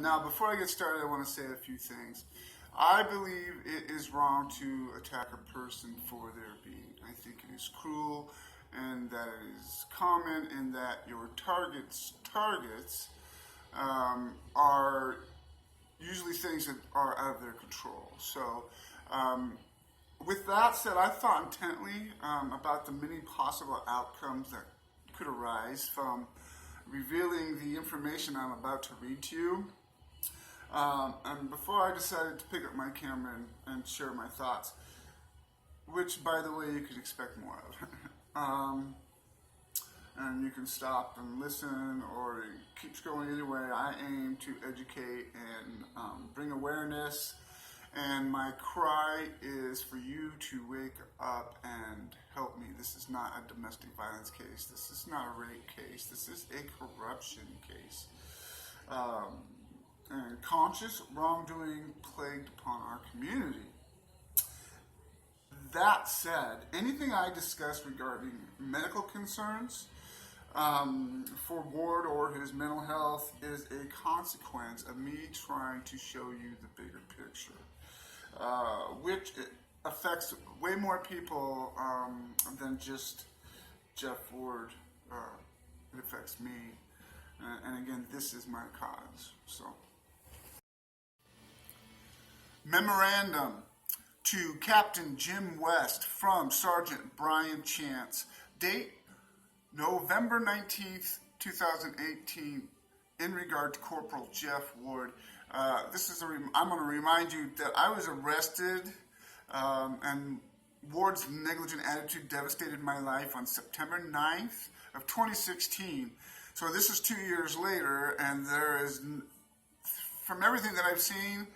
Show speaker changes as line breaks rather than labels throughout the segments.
Now, before I get started, I want to say a few things. I believe it is wrong to attack a person for their being. I think it is cruel, and that it is common, and that your targets are usually things that are out of their control. So, with that said, I thought intently about the many possible outcomes that could arise from revealing the information I'm about to read to you. And before I decided to pick up my camera and share my thoughts, which, by the way, you could expect more of. And you can stop and listen or keep scrolling either way. I aim to educate and bring awareness. And my cry is for you to wake up and help me. This is not a domestic violence case. This is not a rape case. This is a corruption case. And conscious wrongdoing plagued upon our community. That said, anything I discuss regarding medical concerns for Ward or his mental health is a consequence of me trying to show you the bigger picture, which affects way more people than just Jeff Ward. It affects me. And again, this is my cause. So, memorandum to Captain Jim West from Sergeant Brian Chance. Date November 19th, 2018, in regard to Corporal Jeff Ward. I'm going to remind you that I was arrested and Ward's negligent attitude devastated my life on September 9th of 2016. So this is 2 years later, and there is, from everything that I've seen,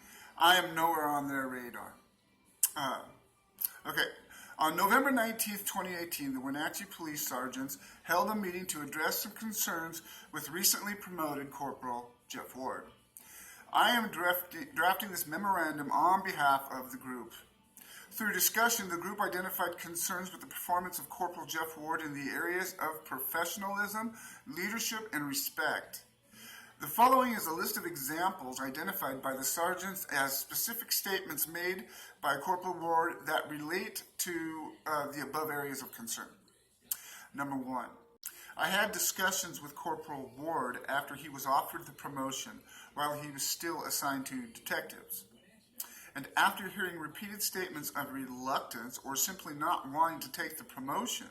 I am nowhere on their radar. Okay. On November 19th, 2018, the Wenatchee Police Sergeants held a meeting to address some concerns with recently promoted Corporal Jeff Ward. I am drafting this memorandum on behalf of the group. Through discussion, the group identified concerns with the performance of Corporal Jeff Ward in the areas of professionalism, leadership, and respect. The following is a list of examples identified by the sergeants as specific statements made by Corporal Ward that relate to the above areas of concern. Number 1, I had discussions with Corporal Ward after he was offered the promotion while he was still assigned to detectives. And after hearing repeated statements of reluctance or simply not wanting to take the promotion,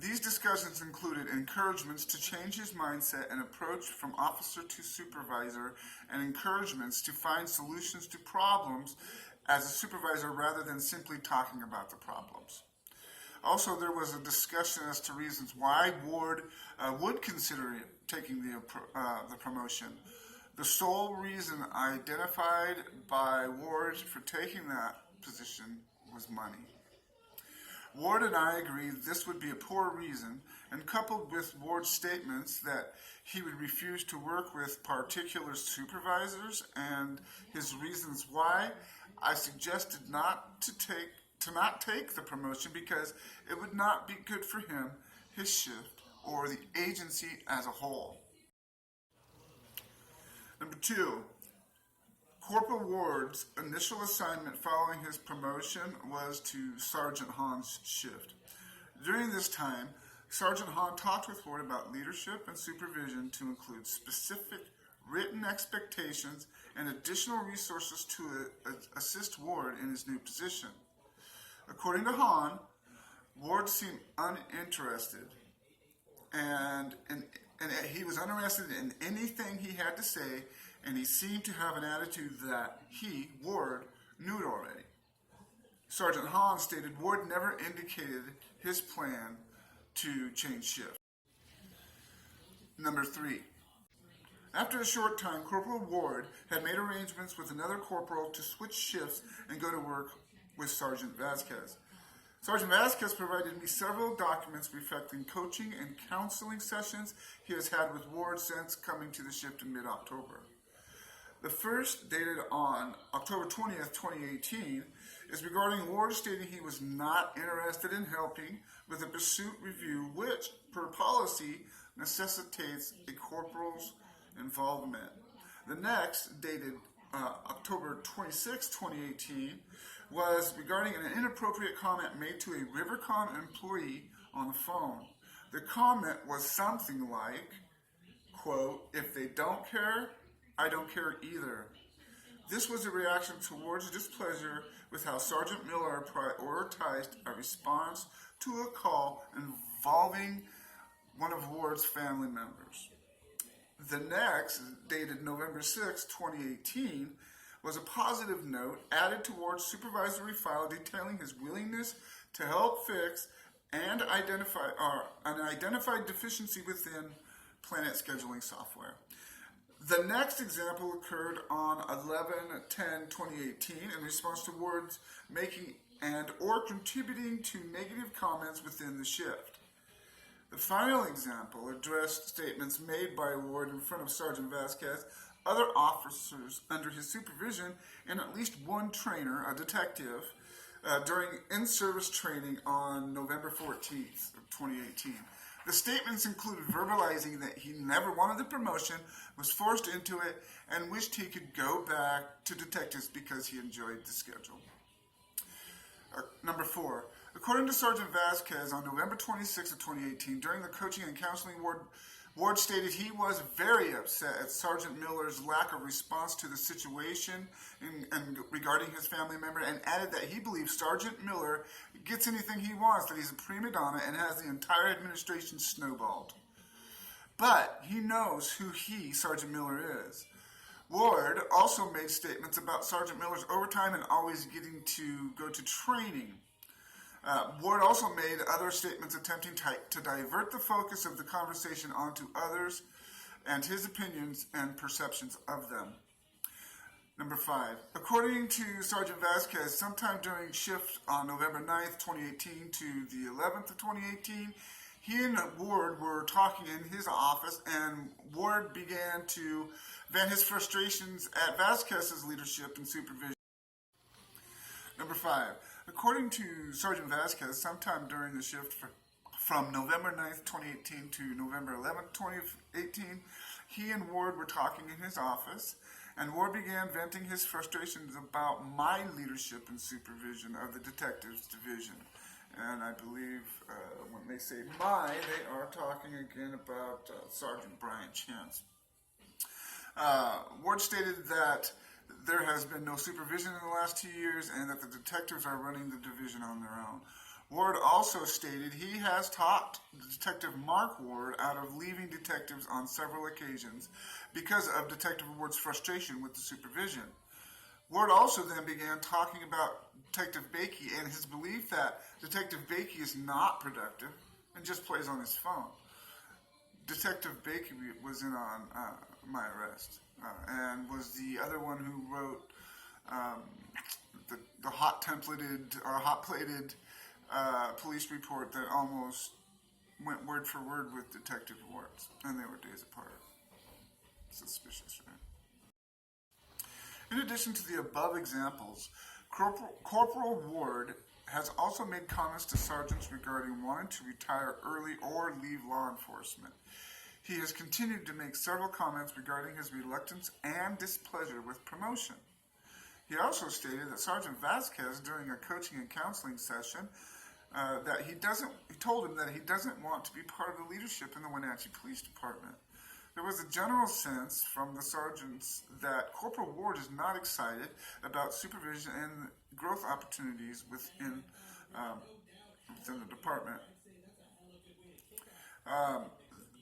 these discussions included encouragements to change his mindset and approach from officer to supervisor, and encouragements to find solutions to problems as a supervisor rather than simply talking about the problems. Also, there was a discussion as to reasons why Ward would consider taking the promotion. The sole reason identified by Ward for taking that position was money. Ward and I agreed this would be a poor reason, and coupled with Ward's statements that he would refuse to work with particular supervisors and his reasons why, I suggested not take the promotion because it would not be good for him, his shift, or the agency as a whole. Number 2, Corporal Ward's initial assignment following his promotion was to Sergeant Hahn's shift. During this time, Sergeant Hahn talked with Ward about leadership and supervision to include specific written expectations and additional resources to assist Ward in his new position. According to Hahn, Ward seemed uninterested, and he was uninterested in anything he had to say, and he seemed to have an attitude that he, Ward, knew it already. Sergeant Hahn stated Ward never indicated his plan to change shift. Number 3. After a short time, Corporal Ward had made arrangements with another corporal to switch shifts and go to work with Sergeant Vasquez. Sergeant Vasquez provided me several documents reflecting coaching and counseling sessions he has had with Ward since coming to the shift in mid-October. The first, dated on October 20th, 2018, is regarding Ward stating he was not interested in helping with a pursuit review which, per policy, necessitates a corporal's involvement. The next, dated October 26, 2018, was regarding an inappropriate comment made to a Rivercom employee on the phone. The comment was something like, quote, "If they don't care, I don't care either." This was a reaction towards displeasure with how Sergeant Miller prioritized a response to a call involving one of Ward's family members. The next, dated November 6, 2018, was a positive note added towards supervisory file detailing his willingness to help fix and identify an identified deficiency within Planet scheduling software. The next example occurred on 11/10/2018 in response to Ward's making and or contributing to negative comments within the shift. The final example addressed statements made by Ward in front of Sergeant Vasquez, other officers under his supervision, and at least one trainer, a detective, during in-service training on November 14th of 2018. The statements included verbalizing that he never wanted the promotion, was forced into it, and wished he could go back to detectives because he enjoyed the schedule. Number 4. According to Sergeant Vasquez, on November 26 of 2018, during the coaching and counseling, Ward stated he was very upset at Sergeant Miller's lack of response to the situation and regarding his family member, and added that he believes Sergeant Miller gets anything he wants, that he's a prima donna and has the entire administration snowballed. But he knows who Sergeant Miller is. Ward also made statements about Sergeant Miller's overtime and always getting to go to training. Ward also made other statements attempting to divert the focus of the conversation onto others and his opinions and perceptions of them. Number 5. According to Sergeant Vasquez, sometime during shift on November 9th, 2018 to the 11th of 2018, he and Ward were talking in his office, and Ward began to vent his frustrations at Vasquez's leadership and supervision. Number 5. According to Sergeant Vasquez, sometime during the shift from November 9th, 2018 to November 11th, 2018, he and Ward were talking in his office, and Ward began venting his frustrations about my leadership and supervision of the detectives division. And I believe when they say my, they are talking again about Sergeant Brian Chance. Ward stated that there has been no supervision in the last 2 years and that the detectives are running the division on their own. Ward also stated he has talked Detective Mark Ward out of leaving detectives on several occasions because of Detective Ward's frustration with the supervision. Ward also then began talking about Detective Bakey and his belief that Detective Bakey is not productive and just plays on his phone. Detective Bakey was in on my arrest and was the other one who wrote the hot-plated police report that almost went word for word with Detective Ward's, and they were days apart. Suspicious, right? In addition to the above examples, Corporal Ward has also made comments to sergeants regarding wanting to retire early or leave law enforcement. He has continued to make several comments regarding his reluctance and displeasure with promotion. He also stated that Sergeant Vasquez, during a coaching and counseling session, he told him that he doesn't want to be part of the leadership in the Wenatchee Police Department. There was a general sense from the sergeants that Corporal Ward is not excited about supervision and growth opportunities within the department.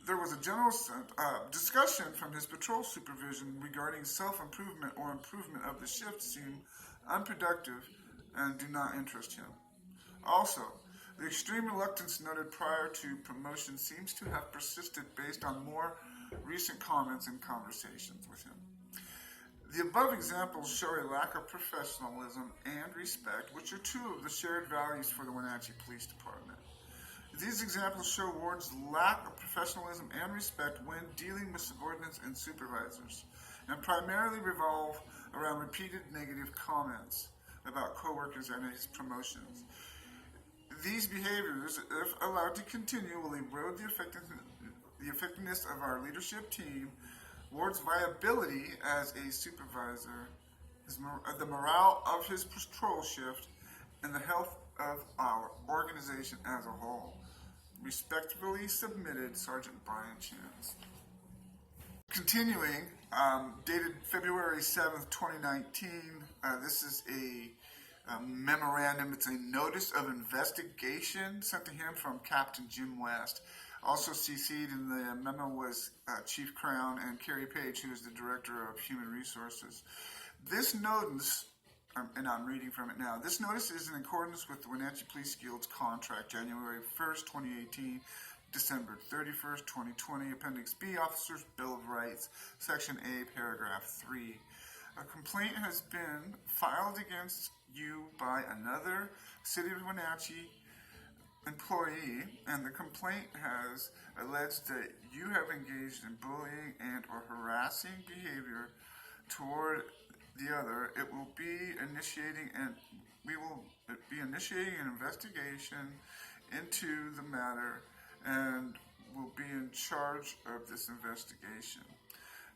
There was a general discussion from his patrol supervision regarding self-improvement or improvement of the shift seem unproductive and do not interest him. Also, the extreme reluctance noted prior to promotion seems to have persisted based on more recent comments and conversations with him. The above examples show a lack of professionalism and respect, which are two of the shared values for the Wenatchee Police Department. These examples show Ward's lack of professionalism and respect when dealing with subordinates and supervisors, and primarily revolve around repeated negative comments about coworkers and his promotions. These behaviors, if allowed to continue, will erode the effectiveness of our leadership team, Ward's viability as a supervisor, the morale of his patrol shift, and the health of our organization as a whole. Respectfully submitted, Sergeant Brian Chance. Continuing, dated February 7th, 2019, this is a memorandum. It's a notice of investigation sent to him from Captain Jim West. Also CC'd in the memo was Chief Crown and Carrie Page, who is the Director of Human Resources. This notice, and I'm reading from it now, this notice is in accordance with the Wenatchee Police Guild's contract, January 1st, 2018, December 31st, 2020, Appendix B, Officers' Bill of Rights, Section A, Paragraph 3. A complaint has been filed against you by another City of Wenatchee employee, and the complaint has alleged that you have engaged in bullying and or harassing behavior toward the other. It will be initiating and we will be initiating an investigation into the matter and will be in charge of this investigation.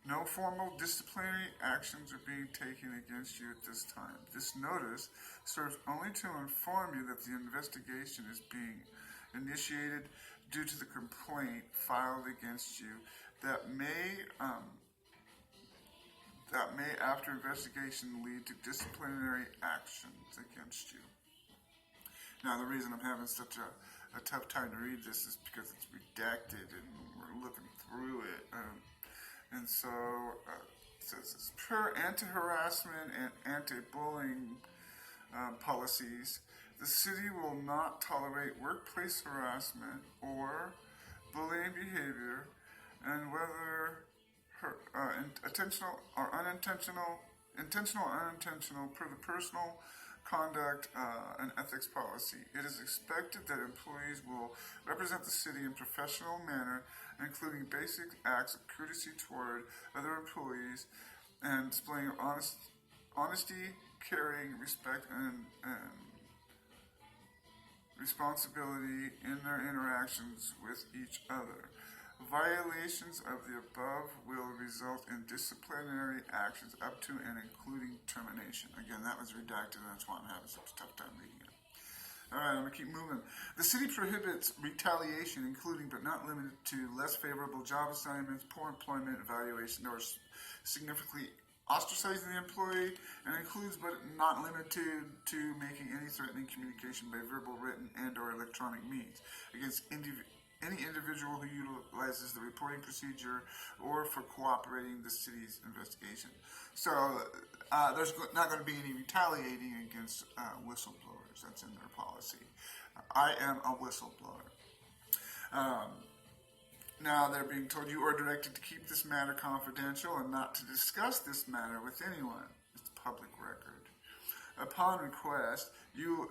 No formal disciplinary actions are being taken against you at this time. This notice serves only to inform you that the investigation is being initiated due to the complaint filed against you that may after investigation lead to disciplinary actions against you. Now, the reason I'm having such a tough time to read this is because it's redacted and we're looking through it. And so it says it's per anti-harassment and anti-bullying policies. The city will not tolerate workplace harassment or bullying behavior, and whether intentional or unintentional, per the personal conduct and ethics policy. It is expected that employees will represent the city in a professional manner, including basic acts of courtesy toward other employees and displaying honesty, caring, respect, and responsibility in their interactions with each other. Violations of the above will result in disciplinary actions up to and including termination. Again, that was redacted, and that's why I'm having such a tough time reading it. All right, I'm going to keep moving. The city prohibits retaliation, including but not limited to less favorable job assignments, poor employment evaluation, or significantly ostracizing the employee, and includes but not limited to making any threatening communication by verbal, written, and or electronic means against any individual who utilizes the reporting procedure or for cooperating the city's investigation. So there's not going to be any retaliating against whistleblowers. That's in their policy. I am a whistleblower. Now they're being told you are directed to keep this matter confidential and not to discuss this matter with anyone. It's public record. Upon request, you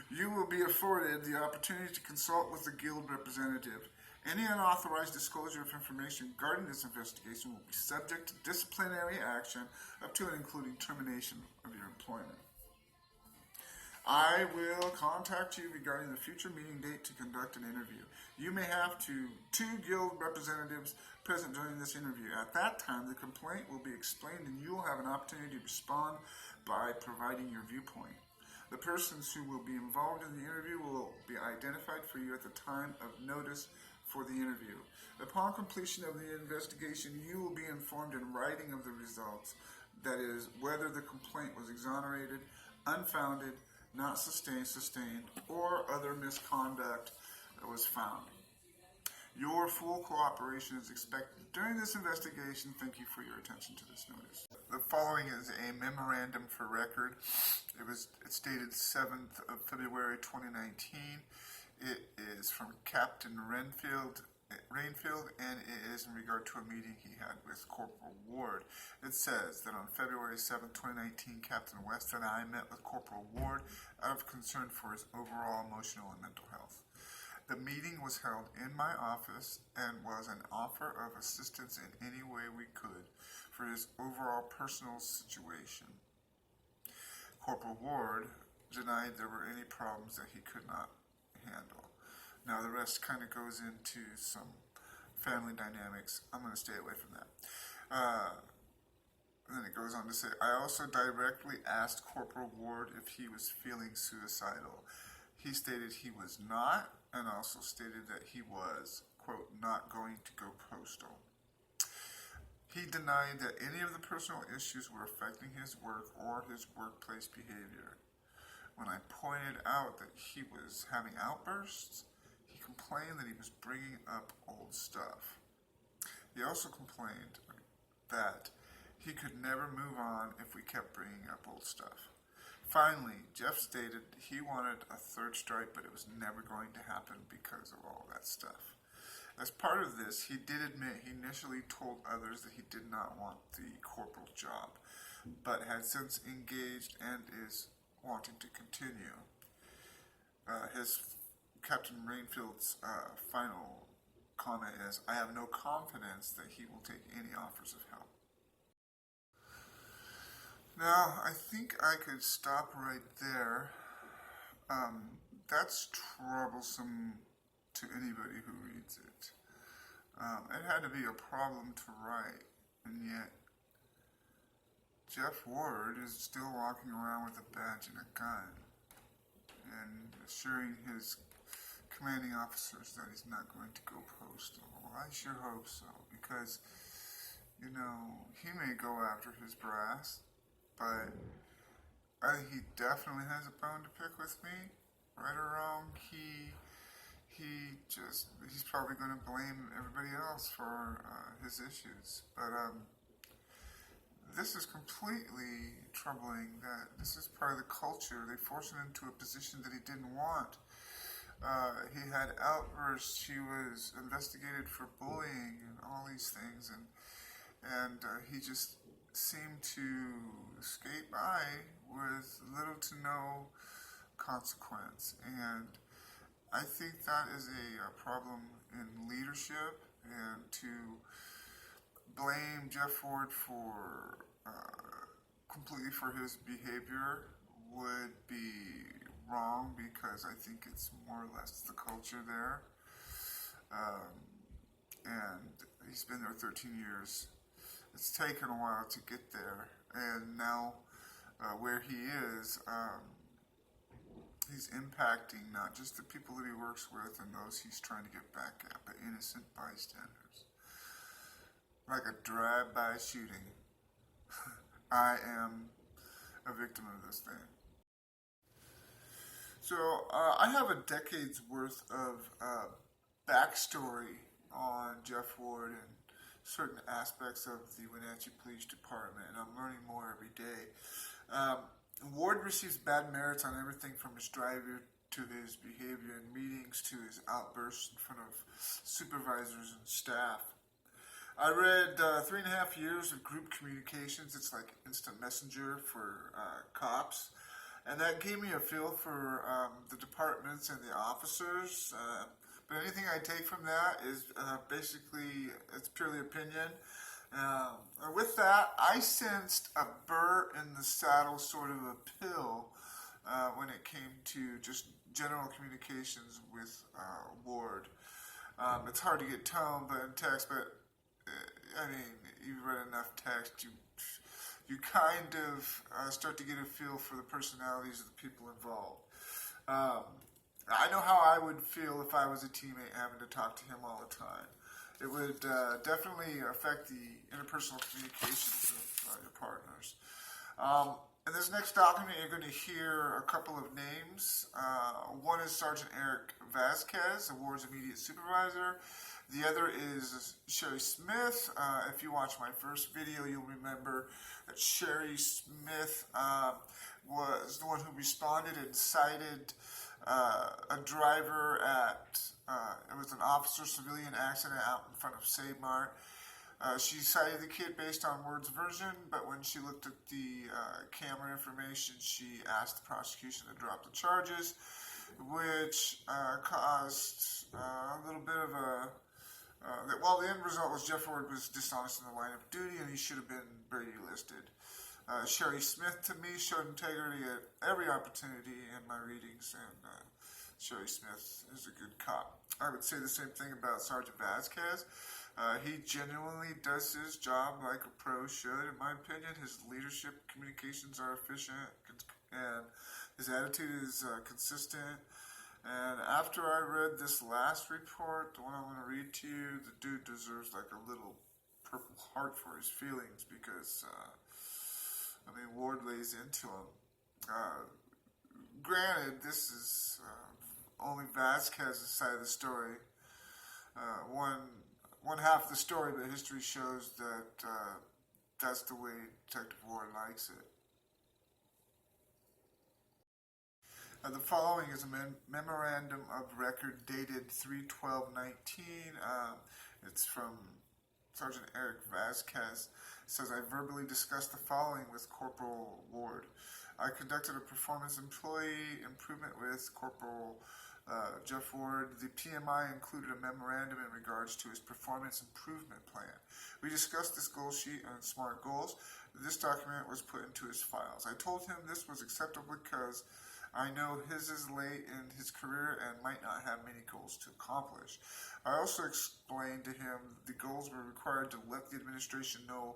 will be afforded the opportunity to consult with the guild representative. Any unauthorized disclosure of information regarding this investigation will be subject to disciplinary action up to and including termination of your employment. I will contact you regarding the future meeting date to conduct an interview. You may have two guild representatives present during this interview. At that time, the complaint will be explained and you will have an opportunity to respond by providing your viewpoint. The persons who will be involved in the interview will be identified for you at the time of notice for the interview. Upon completion of the investigation, you will be informed in writing of the results. That is, whether the complaint was exonerated, unfounded, not sustained, or other misconduct that was found. Your full cooperation is expected during this investigation. Thank you for your attention to this notice. The following is a memorandum for record. It's dated 7th of February 2019. It is from Captain Rainfield, and it is in regard to a meeting he had with Corporal Ward. It says that on February 7, 2019, Captain West and I met with Corporal Ward out of concern for his overall emotional and mental health. The meeting was held in my office and was an offer of assistance in any way we could for his overall personal situation. Corporal Ward denied there were any problems that he could not handle. Now the rest kind of goes into some family dynamics. I'm going to stay away from that. And then it goes on to say, I also directly asked Corporal Ward if he was feeling suicidal. He stated he was not, and also stated that he was, quote, not going to go postal. He denied that any of the personal issues were affecting his work or his workplace behavior. When I pointed out that he was having outbursts, he complained that he was bringing up old stuff. He also complained that he could never move on if we kept bringing up old stuff. Finally, Jeff stated he wanted a third strike, but it was never going to happen because of all that stuff. As part of this, he did admit he initially told others that he did not want the corporal job, but had since engaged and is wanting to continue. His Captain Rainfield's final comment is, I have no confidence that he will take any offers of help. Now, I think I could stop right there. That's troublesome to anybody who reads it. It had to be a problem to write, and yet Jeff Ward is still walking around with a badge and a gun and assuring his commanding officers that he's not going to go postal. Well, I sure hope so, because, you know, he may go after his brass, but I think he definitely has a bone to pick with me. Right or wrong, he's probably going to blame everybody else for his issues. But this is completely troubling that this is part of the culture. They forced him into a position that he didn't want. He had outbursts. He was investigated for bullying and all these things, and he just seemed to skate by with little to no consequence. And I think that is a problem in leadership, and to blame Jeff Ward for completely for his behavior would be wrong, because I think it's more or less the culture there. And he's been there 13 years. It's taken a while to get there, and now where he is, he's impacting not just the people that he works with and those he's trying to get back at, but innocent bystanders. Like a drive-by shooting. I am a victim of this thing. So I have a decade's worth of backstory on Jeff Ward and certain aspects of the Wenatchee Police Department, and I'm learning more every day. Ward receives bad merits on everything from his driver to his behavior in meetings to his outbursts in front of supervisors and staff. I read 3.5 years of group communications. It's like instant messenger for cops. And that gave me a feel for the departments and the officers. But anything I take from that is basically, it's purely opinion. With that, I sensed a burr in the saddle sort of appeal when it came to just general communications with Ward. It's hard to get tone but in text, but I mean, you've read enough text, you kind of start to get a feel for the personalities of the people involved. I know how I would feel if I was a teammate having to talk to him all the time. It would definitely affect the interpersonal communications of your partners. In this next document, you're going to hear a couple of names. One is Sergeant Eric Vasquez, the Ward's immediate supervisor. The other is Sherry Smith. If you watch my first video, you'll remember that Sherry Smith was the one who responded and cited a driver at, it was an officer-civilian accident out in front of Save Mart. She cited the kid based on Ward's version, but when she looked at the camera information, she asked the prosecution to drop the charges, which caused a little bit of a... well, the end result was Jeff Ward was dishonest in the line of duty, and he should have been Brady listed. Sherry Smith, to me, showed integrity at every opportunity in my readings, and Sherry Smith is a good cop. I would say the same thing about Sergeant Vasquez. He genuinely does his job like a pro should, in my opinion. His leadership communications are efficient, and his attitude is consistent. And after I read this last report, the one I want to read to you, the dude deserves like a little Purple Heart for his feelings because, Ward lays into him. Granted, this is only Vasquez's side of the story. One half of the story, but history shows that that's the way Detective Ward likes it. The following is a memorandum of record dated 3/12/19. It's from Sergeant Eric Vasquez. It says, I verbally discussed the following with Corporal Ward. I conducted a performance employee improvement with Corporal Jeff Ward. The PMI included a memorandum in regards to his performance improvement plan. We discussed this goal sheet and SMART goals. This document was put into his files. I told him this was acceptable because I know his is late in his career and might not have many goals to accomplish. I also explained to him the goals were required to let the administration know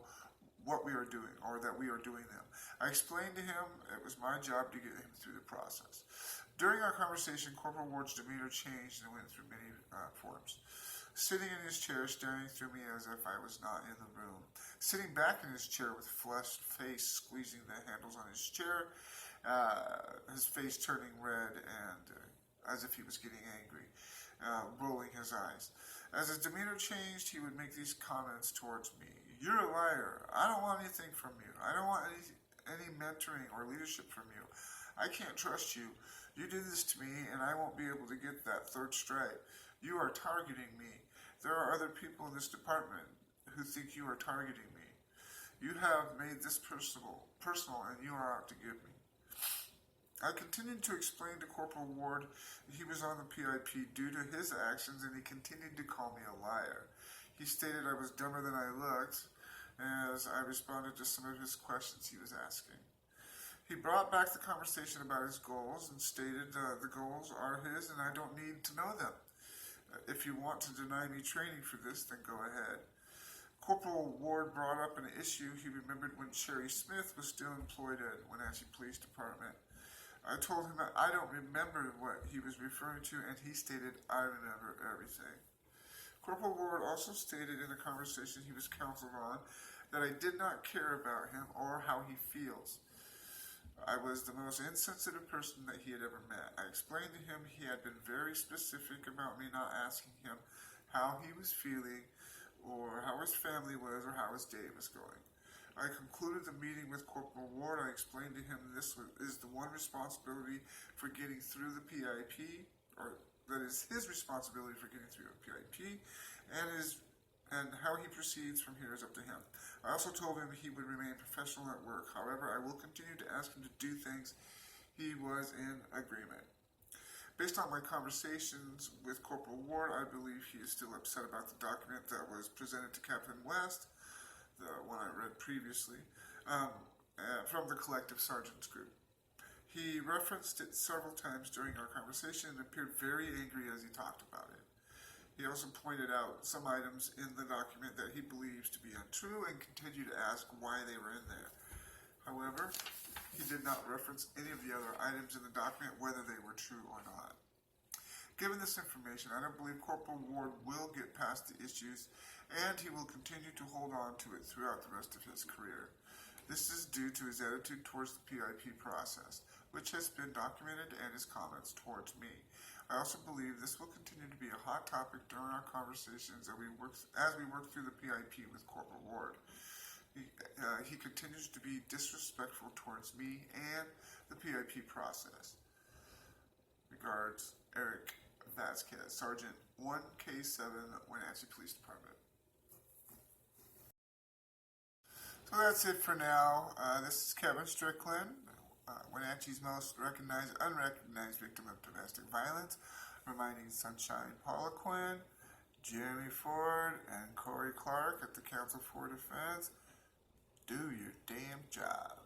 what we are doing or that we are doing them. I explained to him it was my job to get him through the process. During our conversation, Corporal Ward's demeanor changed and went through many forms. Sitting in his chair, staring through me as if I was not in the room. Sitting back in his chair with flushed face, squeezing the handles on his chair, his face turning red and as if he was getting angry, rolling his eyes. As his demeanor changed, he would make these comments towards me. You're a liar. I don't want anything from you. I don't want any mentoring or leadership from you. I can't trust you. You did this to me, and I won't be able to get that third stripe. You are targeting me. There are other people in this department who think you are targeting me. You have made this personal, and you are out to get me. I continued to explain to Corporal Ward that he was on the PIP due to his actions, and he continued to call me a liar. He stated I was dumber than I looked as I responded to some of his questions he was asking. He brought back the conversation about his goals and stated the goals are his and I don't need to know them. If you want to deny me training for this, then go ahead. Corporal Ward brought up an issue he remembered when Sherry Smith was still employed at Wenatchee Police Department. I told him that I don't remember what he was referring to, and he stated, I remember everything. Corporal Ward also stated in a conversation he was counseled on that I did not care about him or how he feels. I was the most insensitive person that he had ever met. I explained to him he had been very specific about me not asking him how he was feeling or how his family was or how his day was going. I concluded the meeting with Corporal Ward. I explained to him this is the one responsibility for getting through the PIP, or that is his responsibility for getting through a PIP, and how he proceeds from here is up to him. I also told him he would remain professional at work. However, I will continue to ask him to do things. He was in agreement. Based on my conversations with Corporal Ward, I believe he is still upset about the document that was presented to Captain West, the one I read previously, from the Collective Sergeants Group. He referenced it several times during our conversation and appeared very angry as he talked about it. He also pointed out some items in the document that he believes to be untrue and continued to ask why they were in there. However, he did not reference any of the other items in the document, whether they were true or not. Given this information, I don't believe Corporal Ward will get past the issues, and he will continue to hold on to it throughout the rest of his career. This is due to his attitude towards the PIP process, which has been documented, and his comments towards me. I also believe this will continue to be a hot topic during our conversations as we work through the PIP with Corporal Ward. He continues to be disrespectful towards me and the PIP process. Regards, Eric Vasquez, Sergeant 1K7, Wenatchee Police Department. So that's it for now. This is Kevin Strickland, Wenatchee's most unrecognized victim of domestic violence, reminding Sunshine Poliquin, Jeremy Ford, and Corey Clark at the Council for Defense, do your damn job.